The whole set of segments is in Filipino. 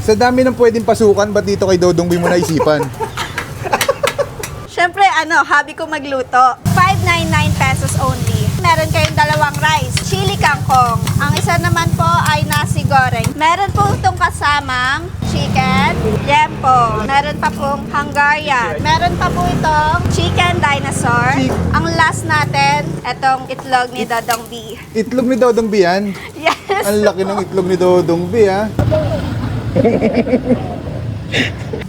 Sa dami ng pwedeng pasukan, ba't dito kay Dodong B mo naisipan? Siyempre, hobby ko magluto. 599 pesos only. Meron kayong dalawang rice, chili kangkong. Ang isa naman po ay nasi goreng. Meron po itong kasamang chicken, liempo. Meron pa pong Hungarian. Meron pa po itong chicken dinosaur. Ang last natin, itong itlog ni Dodong B. Itlog ni Dodong B yan? Yes! Ang laki ng itlog ni Dodong B, ha?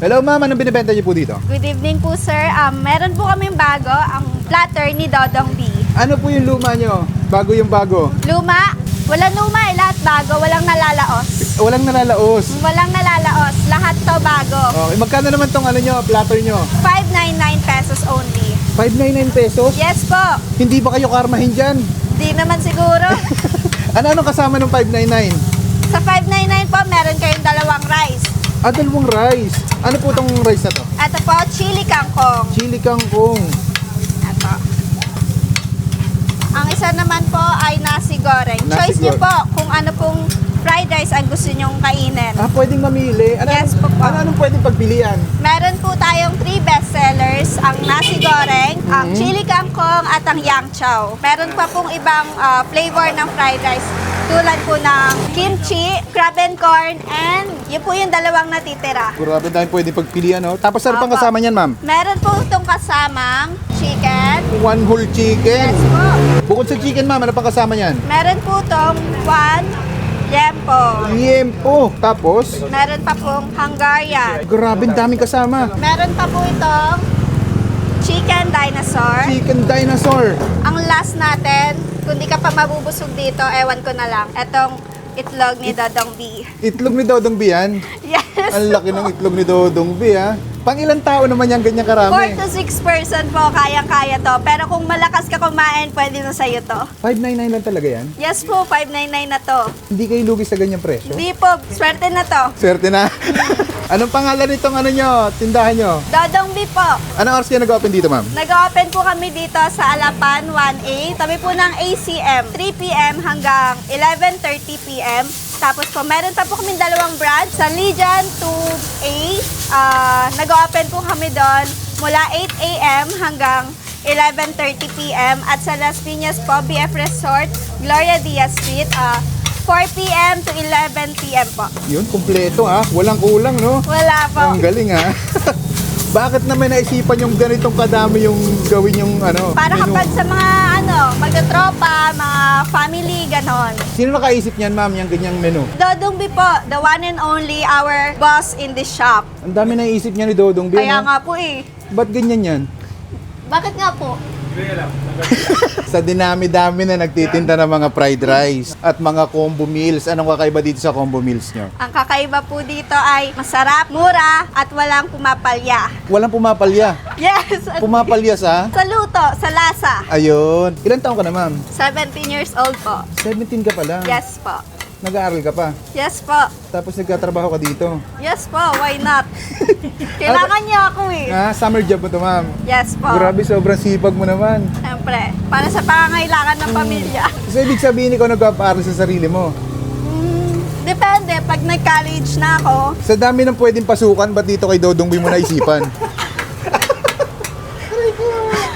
Hello ma'am, anong binibenta niyo po dito? Good evening po, sir. Meron po kaming bago, ang platter ni Dodong B. Ano po yung luma nyo? Bago yung bago? Luma? Walang luma eh, lahat bago, walang nalalaos. Walang nalalaos. Walang nalalaos, lahat to bago. Okay, magkano naman tong platter nyo? 599 pesos only. 599 pesos? Yes po. Hindi ba kayo karmahin dyan? Di naman siguro. Anong kasama ng 599? Sa 599 po, meron kayong dalawang rice. Dalawang rice. Ano po tong rice na to? Ito po, chili kangkong. Chili kangkong. Ito. Ang isa naman po ay nasi goreng. Nasi Choice niyo po kung ano pong fried rice ang gusto nyong kainin. Pwedeng mamili. Yes po po. Anong pwedeng pagpilian? Meron po tayong 3 bestsellers, ang nasi goreng, ang chili kangkong at ang yang chow. Meron pa pong ibang flavor ng fried rice tulad po ng kimchi, crab and corn, and yun po yung dalawang natitira. Grabe dahil pwedeng pagpilian, no? Tapos ano pang Opo. kasama niyan, ma'am? Meron po itong kasamang chicken. One whole chicken. Yes po. Bukod sa chicken, ma'am, ano pang kasama niyan? Meron po itong one liempo. Liempo. Tapos, Meron pa pong Hungarian. grabe daming kasama. Meron pa po itong chicken dinosaur. Chicken dinosaur. Ang last natin, kung di ka pa mabubusog dito, ewan ko na lang. Etong itlog ni Dodong B. Itlog ni Dodong B yan. Yes! Ang laki ng itlog ni Dodong B, ha? Pang ilang tao naman yan ganyan 4 karami? to 6 person po, kayang-kaya to. Pero kung malakas ka kumain, pwede na sa'yo to. 599 lang talaga yan? Yes po, 599 na to. Hindi kayo lugi sa ganyang presyo? Hindi po, swerte na to. Swerte na. Anong pangalan nitong tindahan nyo? Dodong B po. Anong oras kayo nag-open dito, ma'am? Nag-open po kami dito sa Alapan 1A, tabi po ng ACM, 3 p.m. hanggang 11:30 p.m. Tapos po, meron pa po kami dalawang branch sa Legion 2A. Nag-open po kami doon mula 8 a.m. hanggang 11:30 p.m. At sa Las Piñas po, BF Resort, Gloria Diaz Street, 4 p.m. to 11 p.m. po. Yun, kumpleto, ha? Walang kulang, no? Wala po. Ang galing, ha? Bakit naman naisipan yung ganitong kadami yung gawin yung Para menu? kapag sa mga magkatropa, mga family, ganon. Sino nakaisip niyan, ma'am, yung ganyang menu? Dodong B po, the one and only our boss in this shop. Ang dami naisip niya ni Dodong B, Kaya no? nga po eh. Ba't ganyan yan? Bakit nga po? Sa dinami-dami na nagtitinda ng mga fried rice at mga combo meals, anong kakaiba dito sa combo meals nyo? Ang kakaiba po dito ay masarap, mura, at walang pumapalya. Walang pumapalya. Yes! Pumapalya sa? Sa luto, sa lasa. Ayun. Ilan taon ka na, ma'am? 17 years old po. 17 ka pa lang. Yes po. Nag-aaral ka pa. Yes po. Tapos nagkatrabaho ka dito. Yes po, why not? Kailangan niya ako eh. Summer job mo to, ma'am. Yes po. Grabe, sobrang sipag mo naman. Siyempre, para sa pangangailangan ng pamilya. So, ibig sabihin, ikaw nagpapaaral sa sarili mo. Depende, pag nag-college na ako, Sa dami ng pwedeng pasukan, ba't dito kay Dodong B mo naisipan?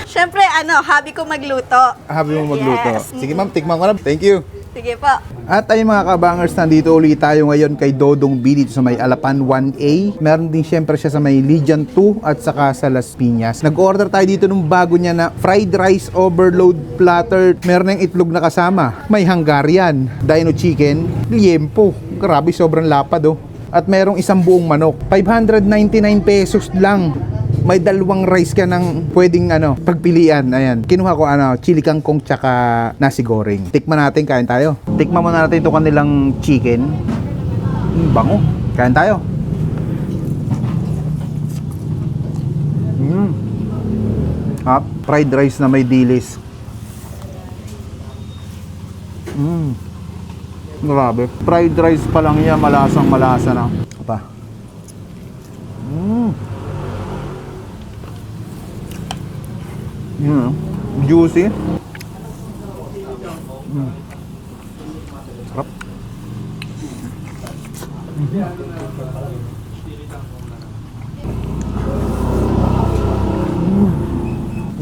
syempre, hobby ko magluto. Habi mo magluto. Yes. Sige, ma'am, tikman ko na. Thank you. Sige po. At ayun mga kabangers, nandito ulit tayo ngayon kay Dodong B dito sa may Alapan 1A. Meron din syempre siya sa may Legion 2 at saka sa Las Piñas. Nag-order tayo dito nung bago niya na fried rice overload platter. Meron ng itlog na kasama. May Hungarian, dino chicken, liempo. Grabe, sobrang lapad oh. At merong isang buong manok. 599 pesos lang. May dalawang rice ka ng pwedeng pagpilian. Ayan. Kinuha ko chili kangkong tsaka nasi goreng. Tikman natin, kain tayo. Tikman muna natin ito kanilang chicken. Bango. Kain tayo. Fried rice na may dilis. Grabe. Fried rice pa lang yan, malasang malasa na. Pa. Juicy. Sarap.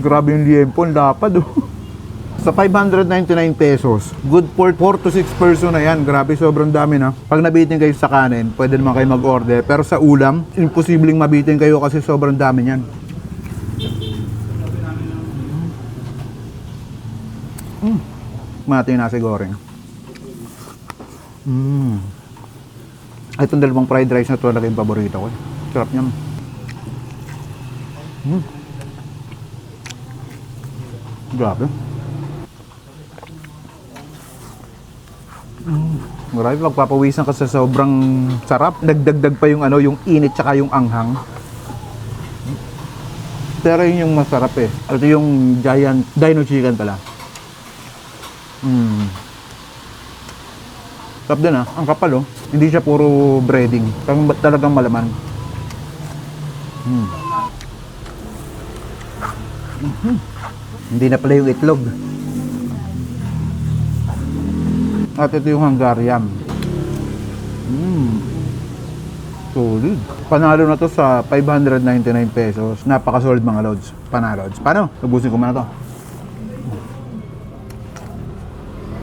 Grabe yung liempo, ang lapad oh. Sa 599 pesos, good for 4 to 6 person na yan. Grabe, sobrang dami na. Pag nabitin kayo sa kanin, pwede naman kayo mag-order. Pero sa ulam, imposibleng mabitin kayo kasi sobrang dami niyan. Mati yung nasi goreng. Itong dalawang fried rice na ito talaga yung paborito ko. Sarap niyan. Grabe. Grabe, pagpapawisan ka sa sobrang sarap. Nagdagdag pa yung ano, yung init tsaka yung anghang. Pero yun yung masarap eh. Ito yung giant dino chicken pala. Sarap din ah. Ang kapal oh. Hindi siya puro breading. Talagang malaman. Hindi na pala yung itlog. At ito yung Hungarian. Solid. Panalo na to sa 599 pesos. Napaka-solid mga lods. Panalo. Paano? Ubusin ko muna to.